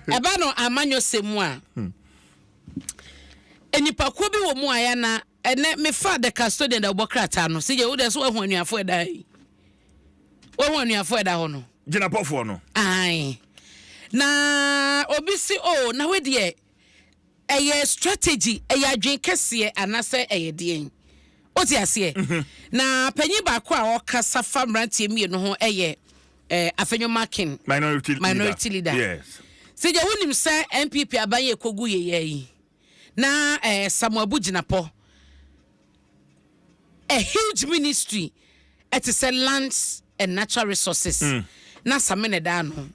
eba no amanyo semu a enipa ko bi wo mu aya na ene me fa the custodian da obokrata no se je wo de so ho anuafo eda yi wo ho anuafo eda ho no gina pofo no ai na obisi o na we de eye strategy eye adwen kese anase eye de oti ase na panyi ba ko a okasa fa mrantie mie no ho eye afenyo marking minority leader yes se je wonim se MPP abaye kogu ye yi na Samuel Bujinapo a huge ministry it is a lands and natural resources na samene da no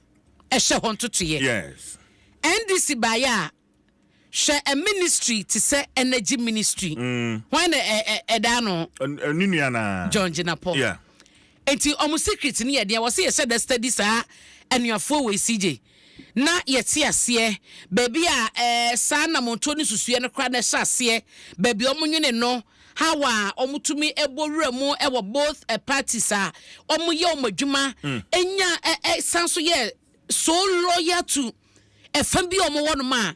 she honto to ye yes NDC baya she a ministry to say energy ministry when da no nunuana John Jinapo yeah enti omu secret ni ye de wo se the studies a anuafo we CJ na yeti ase baby a sa na monto ni susue no kra na sha ase baby omunwene no hawa omutumi ebowura mu ewo both parties a omuye omadwuma enya sanso ye so loyal to efambi omo no ma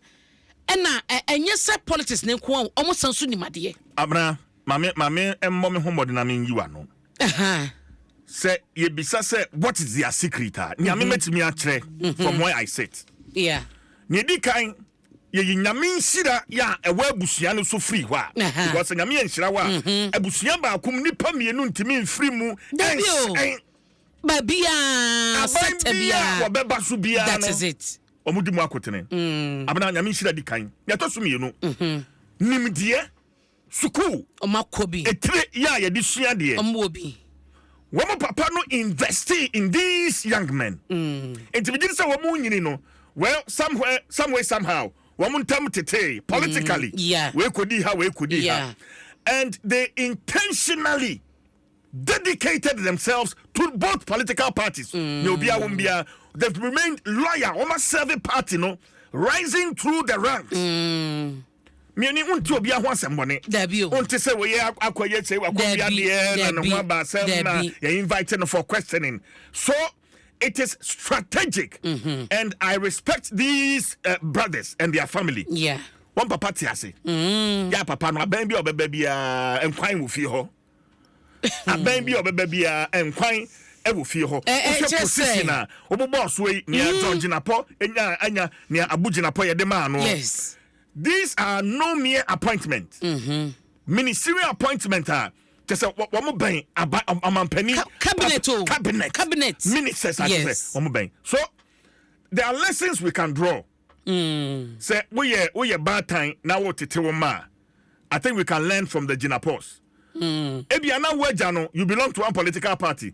ena enye se politics ne ko omo sanso ni made abra mame emmo me homode na men yiwa no say ye bisa say what is their secret ni ame metimi a kire from where I sit yeah ni di kan ye nyame nshira ya ewa abusua no so free wa because nyame nshira wa abusua ba akum nipa mienu ntimi mfiri mu babia setabia wabeba so bia no that is it omudi mu akotene abana nyame nshira di kan ya to so mienu nimdie suku omakobi etire ya ye di sua de omobi womo papa no invest in these young men enti bi say womo nyini no well somehow womo ntam tete politically we kodi ha and they intentionally dedicated themselves to both political parties they've remained loyal almost serving party no rising through the ranks Miani unti obi a ho asembone unti se we akoye se akobia de na ho ba sem na you invited for questioning so it is strategic and I respect these brothers and their family one papa tiase ya papa no aban bi obeba bia enkwan wo fie ho aban bi obeba bia enkwan ewo fie ho position a obobo so yi ne George Napo anya ne Abuji Napo ye de ma no yes. These are no mere appointments. Ministerial appointment are just a cabinet ministers. Yes. So there are lessons we can draw. Say we bad time now. What I think we can learn from the Jinapos. Ebiana you belong to one political party.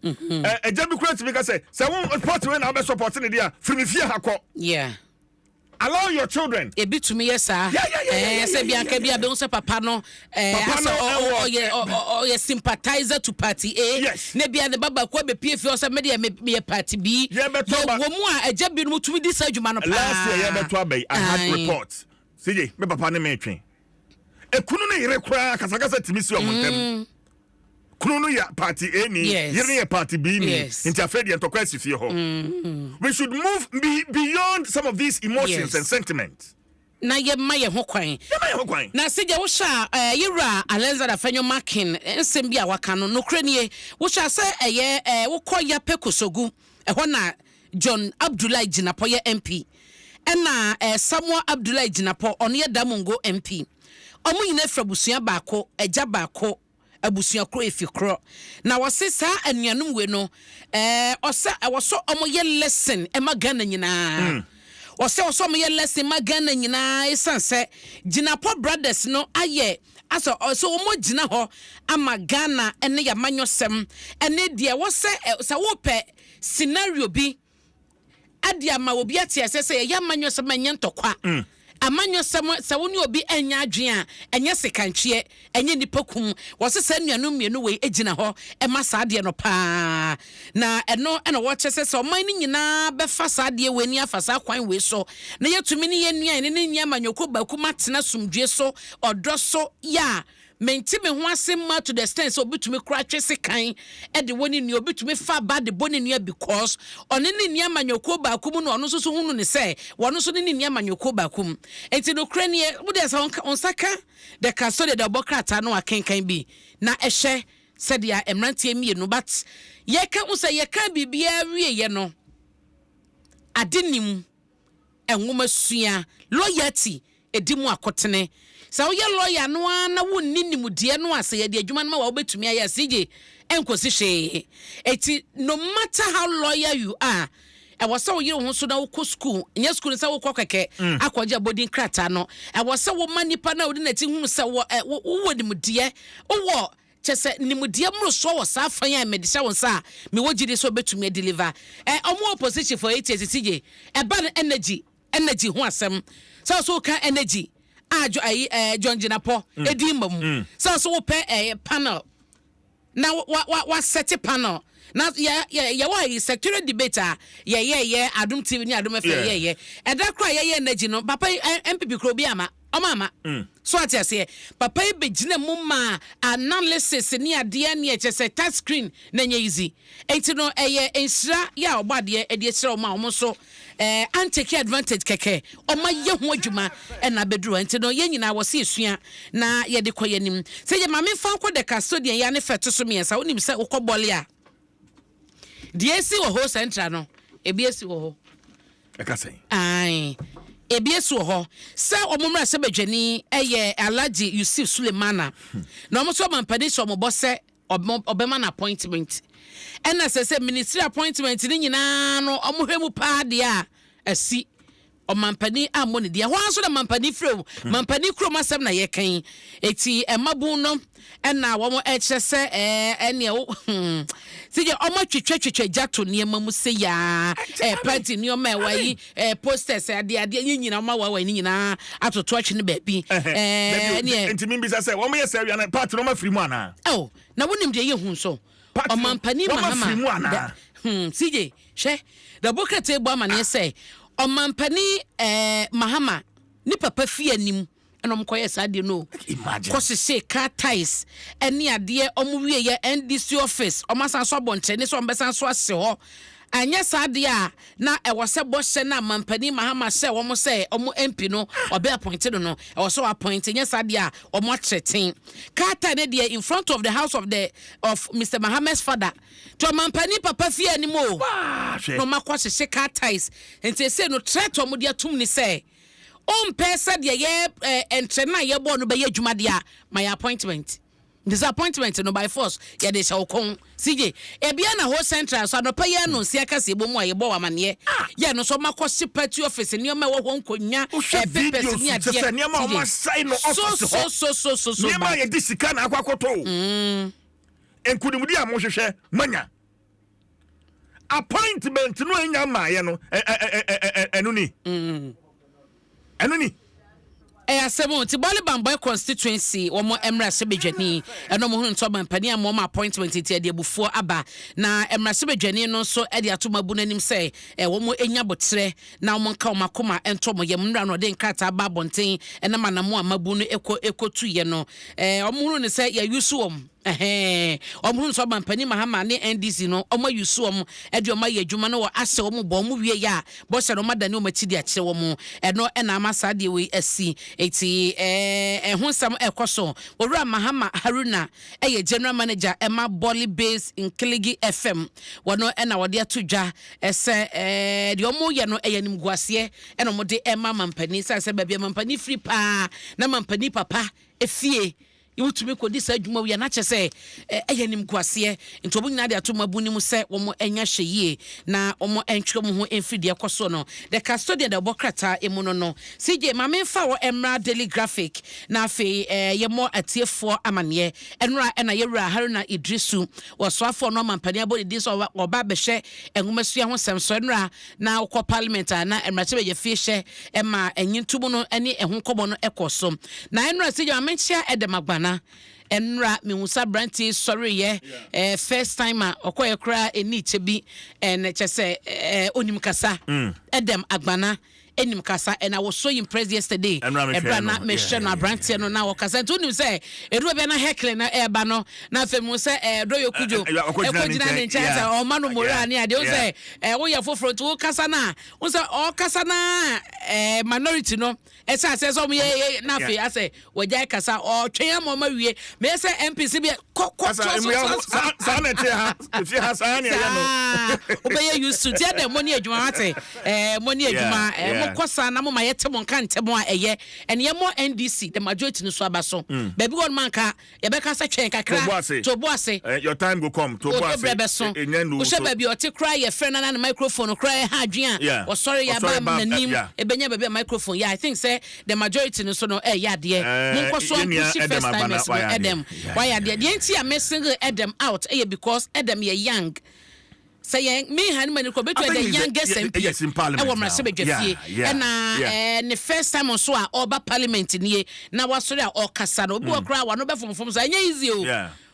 A Democrat because say one party when I supporting the from fear hako. Yeah. Allow your children. A bit to me, yes, sir. Say Bianca be a don't papa no, or sympathizer to party A. Yes. Maybe the Baba Quabe PF or some media may a party B. Yeah, but a job be moved to this man. Last year, I had reports. See, me papa ne me train. E kununu irekura kasakasa timisi wa muntem. Kununu ya party A ni, yiri ya party B ni. Interfere ya tokwesi fie ho. We should move beyond some of these emotions and sentiments. Na ye maye ho kwan. Na seja wo sha yira Alenza da fanyo marking ensem bia waka no nokre nie wo sha se wo koya pekosogu ho na John Abdullahi Jinapo ye MP na Samuel Abdullahi Jinapo ono ye Damungo MP omo yina frabusua baako eja baako abusua kro efikro na wose sa anuanum we no osa woso omo ye lesson e magana nyina oso omo ye lesson magana nyina esanse Jinapo brothers no aye aso omo gina ho ama Ghana ene ya manyosem ene de wose sa wo pe scenario bi ade ama obi atiasese ya manyosem anyentokwa amanyosem sa woni obi anya adwen a enye sekantwe enye nipakum wose sa nuanum mienu we egina ho e ma saade no pa na eno ena wo chese se oman ni nyina be fa saade we ni afasa kwan we so na yetumi ni ye nuan ni ni amanyoko baku matena sumdwe so odo so ya menti me ho asem to the extent so obitumi kura twese kan e de woni ni obitumi fa ba de boni ni because one ni ni amanyoko ba kum no ono so hunu ne say wono so ni ni amanyoko ba kum enti no kra ne wo de sa on saka de custody de bokrata no akenkan bi na ehye said ya emrantie mienu but ye ka wo say ye ka bibia wie ye no adenim enwoma sua loyalty edimu akotene sa wo ye lawyer no na wo ninimudie no ase ye de adwuma no ma wo betumi aye asije enkosi hwe eti no matter how loyal you are e was so you ho so na wo school nya school sa wo kokeke akwaje boarding krata no e was so wo manipa na wo na ti hu se wo wo nimudie wo chese nimudie mro so wo sa afan ya medisha won sa me wo gidi so betumi deliver omo opposition for 8 years sije e ba energy ho asem so kan energy ajo John Jinapo edimam so wo pe panel na wa set panel na ya wa secretary debater ye Adom TV ni Adom FM ye e da kra ye energy no papa MPP kro bi ama omama so atiase papa be gina mu ma analysis ni ade ne chese touch screen na nya easy enti no eye ensira ya obade e de sira o ma o so take advantage keke oma ye ho adwuma na beduru enti no ye nyina wo se esua na ye de koyanim se ye mame fa ko de custodian ya ne feto so me sa onim se ukobole a de esi wo ho central no ebi esi wo ho e ka say ai ebiesu ho se omumra se badwani eye Alhaji Yusuf Sulemana na omoso mampani so omobo se obema na appointment ena se ministry appointment ni nyina no omohwemu pa de a asi omampani amoni de ho anso na mampani frem mampani krom asem na ye kan eti emabu no ena wo mo echese ene o sije omo twetwetwe jato niema mu se ya party ni omo ewayi posters ade nyina omo wa ni nyina atoto atwe ne baabi ne enti mimbisa se wo mo ye se wi na party no ma free mu ana oh na wonim de ye hu so omampani mahama sije hwe da bokete egbo amane se omampani mahama ni papa fi anim enom koye sade no kose se car ties eni ade omuwie ye NDC office omasan so bonche ni so ombesan so ase ho anya sade a na e wose boshe na mampani mahama se wo mo se omo MP no obe appointed no e wose appoint nya sade a omo treten car tie ne de in front of the house of Mr. Mahamad's father to mampani papa fi anim o no makose se car ties enti se no threat omo de atum ni se pesa de ye entrena ye bo no be ye dwuma de a my appointment disappointment no by force ye de sha okon sije e bia na ho central so no pa ye no sia ka se bo mu aye bo wa mane ye no so makosi party office ni o me wo ho nkonya papers ni ade se ni ma o ma sign no office so ni ma ye disika na akwakoto enkudimudi amohwehwe manya appointment no enya ma ye no enuni asemo ti bole bamboy constituency womo emra sebedwani eno mo hu nto mampani am mo appointment ti ade abufuo aba na emra sebedwani no so ade atomabu nanim se womo enya botre na womo nka omakoma ento mo yem nra no de nkata ba bonten ena manamo amabu no ekotu ye no omo hu ne se ya yusu wom omhun so mampani mahama ne NDC no omo yusu om ede omo ye adwuma no wo ase omo bo omo wie ya bo se no madane omo ti de akire omo eno ena amasa de we asi eti ehusam ekoso owura Mahama Haruna eye general manager Emma Bolly base in Kiligi FM wono ena wode atodwa ese de omo ye no eye nim guase ena omo de Emma mampani se babia mampani free pa na mampani papa efie iwutumi kodi sa adwuma wi na kyese eyanim kwase ntobu nyina de atomabu nim se wo enya hweye na wo entwem ho enfidi ekoso no the custodian de bokrata emuno no CJ mame fa wo emra daily graphic na afi yemo atiefo amane enra na yewura Haruna Idrisu wo soafo no mampani abodi dis oba behye enwomasua ho semso enra na ukọ parliament na emrache be ye fiehye ema enyintumu no ene ehun kobo no ekoso na enra CJ mame chia edemagba enra mehusa branti sorry ye first timer okoye kra eni chebi en chese onim kasa edem agbana enim kasa, and I was so impressed yesterday. Ebrana me share na brantie no na okasa to nim say edu be na heckle na eba no na femu say do yokujo ekojina ne ncha o ma no mora ne ade o say wo ya foforo to kasa na wo say o kasa na minority no esa say so me na fe ase wajai kasa o twen am ma wie me say MPC be sa na te ha fi ha sa ne ya no obey used to tell them money adwuma ate money adwuma mo kosa na mo ma yete mo nka ntemo a eye ene ye mo NDC the majority no so abaso baby one man ka ye be ka sa twen kakra to bo ase your time go come to bo ase enye wo she baby o te cry ye friend na microphone cry ha adwen o sorry ya ba nanim e benya baby microphone yeah I think say the majority no so no ya de mo koso push first time Adam why ya de enti a messing Adam out because Adam ye young. Say me han man ko betu the youngest MP yes in parliament e wo mrase bedwafie and the first time on so a oba parliament nie na wasori a okasa no obi okra wa no be fomfom so anya easy o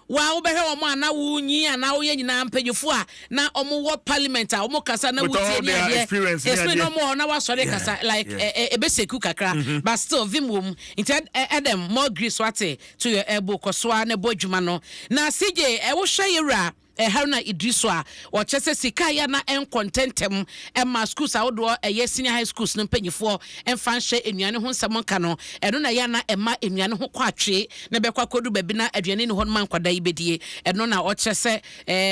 wa wo behwe omo ana wo nyi ana wo ye nyina mpanyefo a na omo wo parliament a omo kasa na wutie ne ade experience no mo na wasori kasa like e be seku kakra but still vimwom instead Adam more grace wate to your elbow kosoa na bodwuma no na CJ e wo hwe yera Haruna Idriso a o chese sika ya na contentem ma schools a wodo senior high schools no mpanyifo emfa hye enuane ho nsem nka no eno na ya na ema enuane ho kwatwe na be kwakodu babi na aduane ni ho man kwada ibedie eno na o chese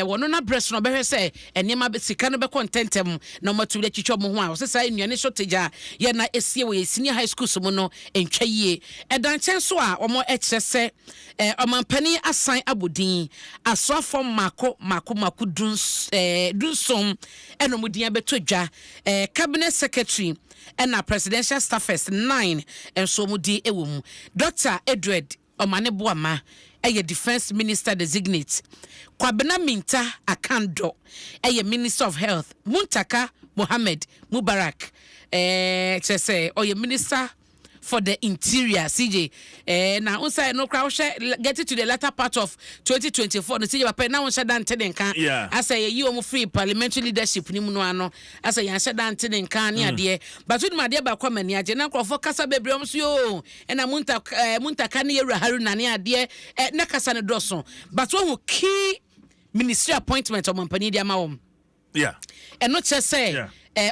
wono na breast no behwe se enema be sika no be contentem na matule chicho mo ho a o sesa enuane shoteja ya na esie we senior high schools mo no entwa yie edan chen so a omo chese omampani asan abodin asofo mako dunsom eno mudia beto dwa cabinet secretary and presidential staffers 9 enso mudi ewom Dr. Edward Omane Boama defense minister designate Kwabena Minta Akando minister of health Muntaka Mohammed Mubarak chese minister for the interior CJ na unsa no crowd get to the latter part of 2024 no CJ papa na unsa dan teden kan asa ye omo free parliamentary leadership ni mu no ano asa ye ansa dan teden kan ne ade but we ma de ba kwa mani age na krofo kasa bebre om so yo na muntaka ne yewra Haruna ne ade na kasa ne doso but wo key ministry appointment o mampani dia ma wom no chese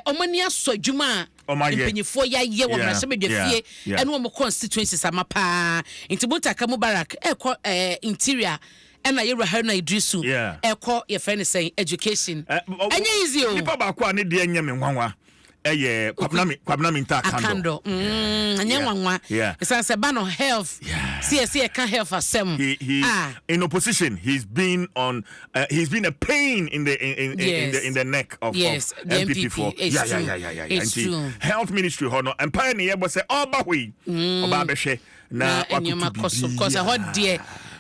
omani asodwuma Impanyifo ya ye wo mrase bedwafie ene wo constituencies amapa nti Muntaka Mubarak interior ena yewra Haruna Idrisu ye friend say education anya easy o nipa ba kwa ne de anya me nwanwa kwabna minta akando anya nwanwa isa se ba no health see can health asem in opposition he's been a pain in the neck of MPP for it's true. Health ministry hono empire ne yebo say oba hwe oba behwe na wakutu because what dear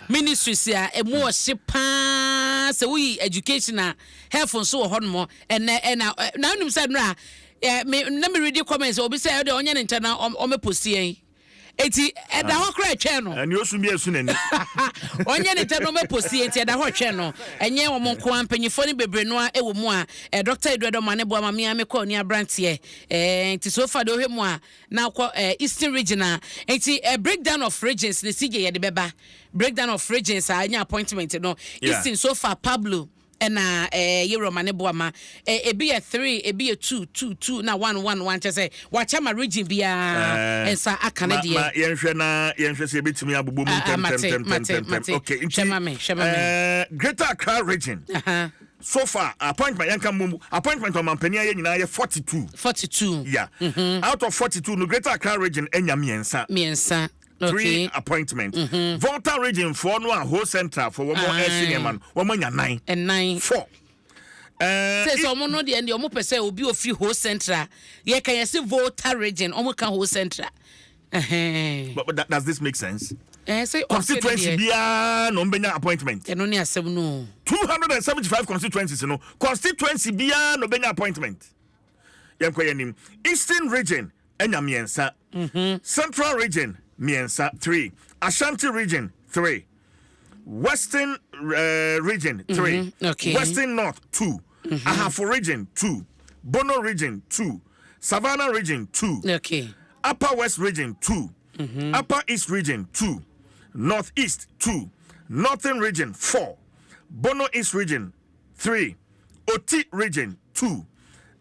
ministries ya emu oshipa se we education na health so ho no na unim say na me read the comments obi say de onye nta na o me posie eti eda ho kra twa no ani osu bi esu nani onye nta no me posie eti eda ho twa no enye wo monko ampanyifo ni bebre no a ewo mu a Dr. Edward Omane Boama me amekọ ni abrantie enti so far de ohwe mu a na akọ Eastern region enti breakdown of regions ne CJ ye de beba breakdown of regions anya appointment no Eastern so far Pablo na Yero Omane Boama ebi 3 ebi 2 na 1 chese wacha ma region bia ensa akane de yenhwe se betumi abobom tem okay shema Greater Accra region so far appointment on mampania ye nyina ye 42 out of 42 no Greater Accra region enya miensa 3 appointment. Volta region for no whole center for one more senior man. One more 9 and 9 4. Say so no the end omo pese obi ofi whole center. Ye can you see Volta region omo kan whole center. But does this make sense? Say constituency bia no benya appointment. No ni asem no. 275 constituencies no. Constituency bia no benya appointment. Yem Eastern region enya miensa. Central region miensa 3, Ashanti region 3, Western region 3, Western North 2, Ahafo region 2, Bono region 2, Savannah region 2. Okay. Upper West region 2. Upper East region 2. Northeast 2. Northern region 4. Bono East region 3. Oti region 2.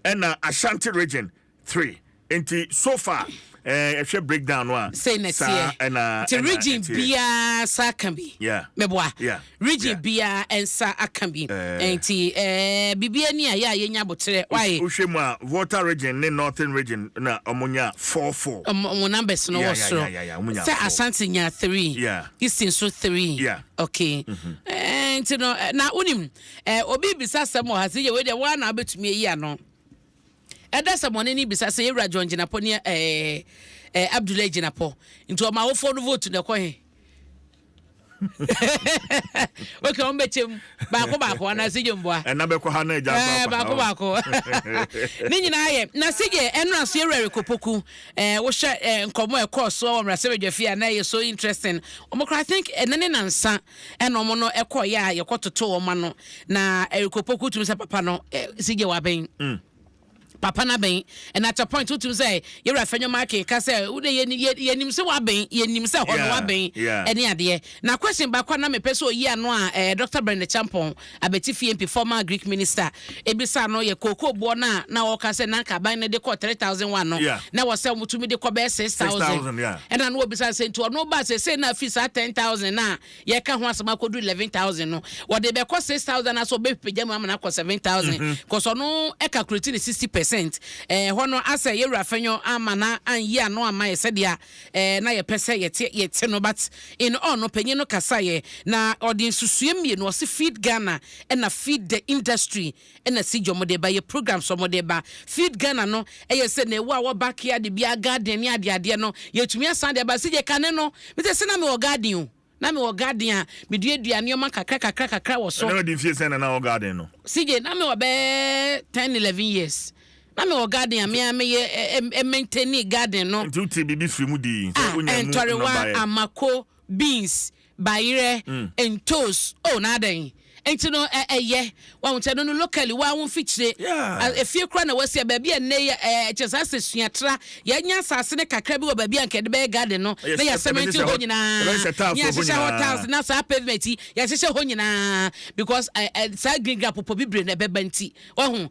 And Ashanti region 3. And so far, if you break down one, say next year, and region Bia sa can be, yeah, meboa, yeah, region Bia and sa can be, and Bibia near ya yenya botre. Why? Ushima water region, ne northern region, na Omonia 4. Numbers no so. Say Ashanti nya 3. Yeah. Eastern so 3. Yeah. Okay. And you know na unim obi bisa samo has ye we the one na betumi yi no. Eda someone ni bisa say Ewra John Jinapo ne Abdullah Jinapo into ma wo no vote na ko he. Okay, on betchem baako na sige mboa. Na be ko ha na eja baako. Ni nyina ye na sige enra so Ewra Kopoku wo hwe nkomo e course so omra se bedwafia na ye so interesting. Omokra I think enene nansa ena omo no ekoya ye kototo wo ma no na Kopoku tumi se papa no sige wa ben. Papa na ben and at a point to say you're a friend market ka say wo de yenim se wa ben yenim se hono wa ben ene ade na question ba kwa na me peso yi ano a Dr. Brenda Champon abeti FMP former Greek minister ebisa no ye koko bo na wo ka say na ka ban ne de ko 3,001 no na wo say mutumi de ko be 6,000 and na wo bisa say to no ba say na fees 10,000 na ye ka ho asama ko do 11,000 no wo de be ko 6,000 na so be pejam am na ko 7,000 cause no e calculate 60%. Hono asa ye rafenyo amana anyi ano ama ye sedia na ye pese ye no but in all no penye no kasaye na audience susue no se feed Ghana na feed the industry na si jomode ba ye program so mode ba feed Ghana no ye se na wo backyard bia garden ni ade no ye tumi asan de ba se je kane no me se na me o garden o na me o garden a me duaduane o man kakra wo so na di fie se na o garden no sije na me o be 10-11 years na me o garden me maintain garden no ntuti bibi free mu di entorewa amako beans bayire entos na adan enti no eye wa wonte no locally wa won fichire efie kra na wasi ba bia ne chesa sesuatra ya nya asase ne kakra bi wa ba bia nkede be garden no na ya cement ho nyina ya hyehyɛ hotels na sa pavement ya hyehyɛ ho nyina because sa green grap popo bibre na beba nti wa hu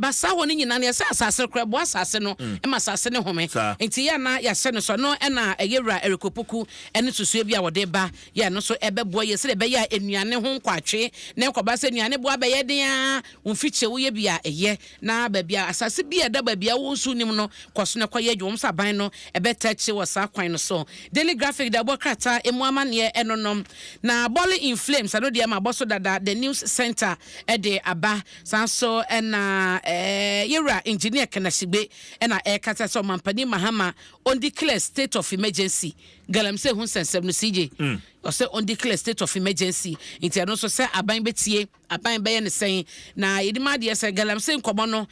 ba sa ho nyina na ya sa asase kra bo asase no e ma asase ne home enti ya na ya hye no so no na Ewra Kopoku ene susue bia wode ba ya no so ebebo ye se be ya enuane ho kwatwe na ko ba se nuane bo abaye den won fiche wo ye bia eye na ba bia asase bia da ba bia wo nsu nim no koso ne koye dwom saban no ebetachi wo sa kwan no so daily graphic da bokrata emu amane enonom na Bolly in Flames ano de ma boso dada the news center de aba sanso na Ewra engineer Kanashigbe na kata so mampani Mahama on declare state of emergency galamse hu sensem no CJ or say on declare state of emergency inti ano so say aban betie aban be ne sen na yedima de say galamse nkomo no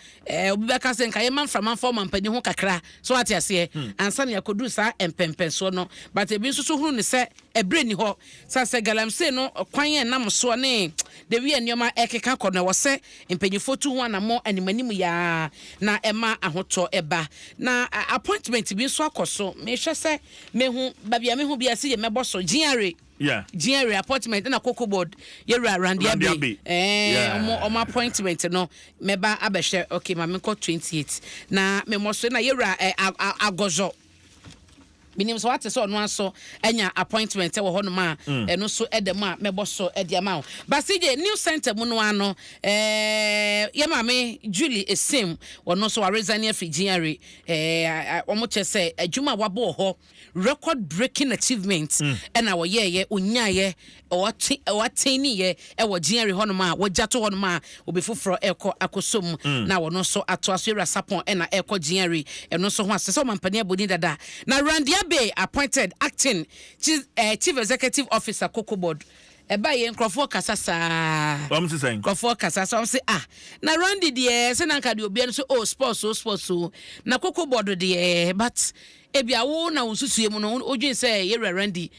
obi beka say nka yeman from man mampani ho kakra so ati ase ansa na yakodu sa empempen so no but ebi nso so hunu ne say ebre ni ho say galamse no kwan enam so ne de wi enioma ekeka kono wo say empanyifo tu ho anamo animanim ya na ema ahoto eba na appointment bi so akoso me hwe say mehu babia mehu bia se ye meboso GRA GRA appointment na Cocoa Board Ewra Randia Bay omo appointment no meba abehwe okay ma me ko 28 na me mo so na Ewra agozo minim so what so no aso enya appointment e wo ho no ma eno so edem a meboso ediama but CJ new center mu no ano ye ma me Julie Esim wono so Arizania fi GRA omo chese adwuma wabo ho record breaking achievements and our ye unyaye or watini ye e wo GRA ho no ma wo jato ho no ma obi foforo eko akosom na wono so ato aso Ewra sapon e na eko GRA eno so ho asese mampani aboni dada na Randia Bay appointed acting chief executive officer Cocoa Board eba ye nkrofo kasa saa am say nkrofo kasa so say na Randy de se na nka de obi no so sports so na Cocoa Board de but ebia wo na unsusue mu no odwen say ye rerendi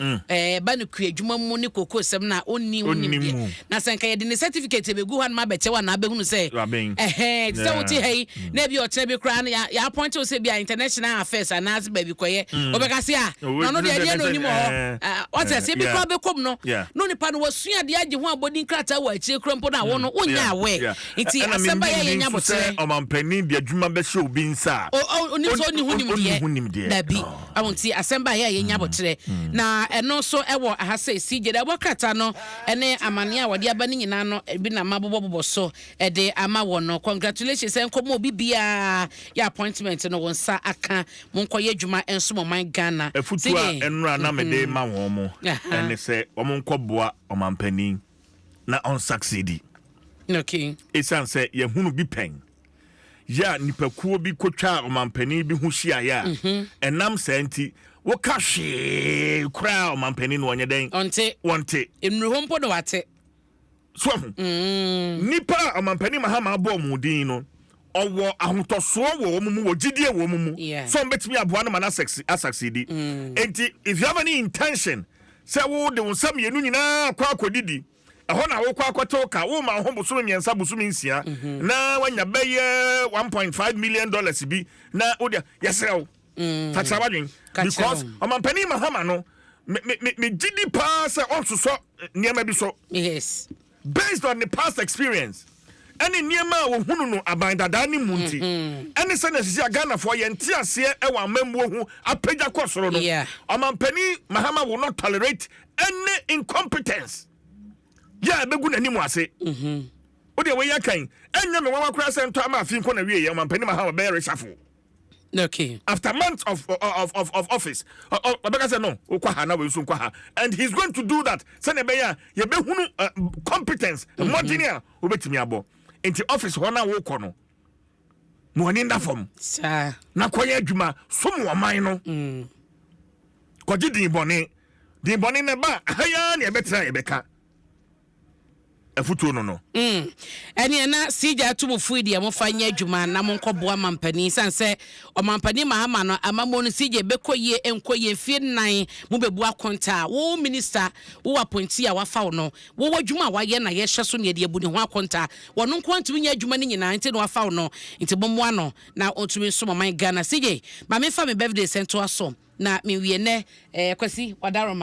ba ne ku adwuma mu ne kokko sem na onni woni na senka ye de ne certificate begu han ma beche wa na abehunu say say wo ti hey na bia o tena bi kra na ya appoint o say bia international affairs anaz ba bi koye obeka se no de ade no ni mo o te se bi kra be kom no no nipa no wasua de age ho abodi nkrata wa akire krompo na wo no onya awe nti asamba ye nya botere omampani de adwuma be hye obi nsa oni so ni hunim de dabi awonti asamba ye nya botere na eno so ewo ahase sije de bokata no ene amane a wode aba ni nyina no bi na mabobo so de ama wo no congratulations enkomo obi bia ya appointment no wonsa aka monkoye adwuma enso mo man Ghana efutua enura na mede ma wo mo ene se wo monkoboa omampani na on succeed. Okay. Esan say ye hunu bi pen. Ya nipakuo bi kotwa omampani bi hu hia ya. Enam senti wo ka hwe kra omampani no onye den. Wonte. Emru hompo no wate. So nipa omampani mahama abo mudin no. Owo ahotoso wo mu wo gidie wo mu. So mbetimi aboa no mana succeed. Enti if you have any intention say wo de wonsam yenu nyina kwa akodidi ehona na wo kwa akoto ka wo ma ho boso miensa boso minsia na wanya beye 1.5 million dollars bi na wo de yesrew tacha wadwen because omampani mahama no me gidi pa say on so niema bi so yes based on the past experience any niema wo hunu no abandada ni munti any sene sisi Ghana for ye ntiase e wa mambuo hu apagya kosoro no omampani mahama will not tolerate any incompetence. Yeah, begu na nimu ase. Ode we yakan. Enya me wawa kura sento ama afin ko na wie ye omampani mahama be reshuffle. Okay. After months of office. Obeka say no, okwa ha na we so nkwa ha. And he's going to do that. Sene be ya ye be hunu competence, motinia obetimi abo. Into office hona wo kɔ no mo ani nda fam sa na koye adwuma so mo man no kɔgye din bɔne ne ba haya ne ebetra ebeka afutuo no ene na sija atubufu dia mo fanya adwuma na mo nkɔboa mampani sanse o mampani mahama no amamo no sija bekoye enkoye fie nan mo bebu akonta wo minister wo appointee a wafa wo no wo adwuma wa ye na ye hye so ne de abu ne ho akonta wono nkwantumi nya adwuma ne nyina nti no wafa wo no nti bommo ano na otumi so man Ghana sija ma me fa me birthday sento aso na me wie ne kwasi wadaroma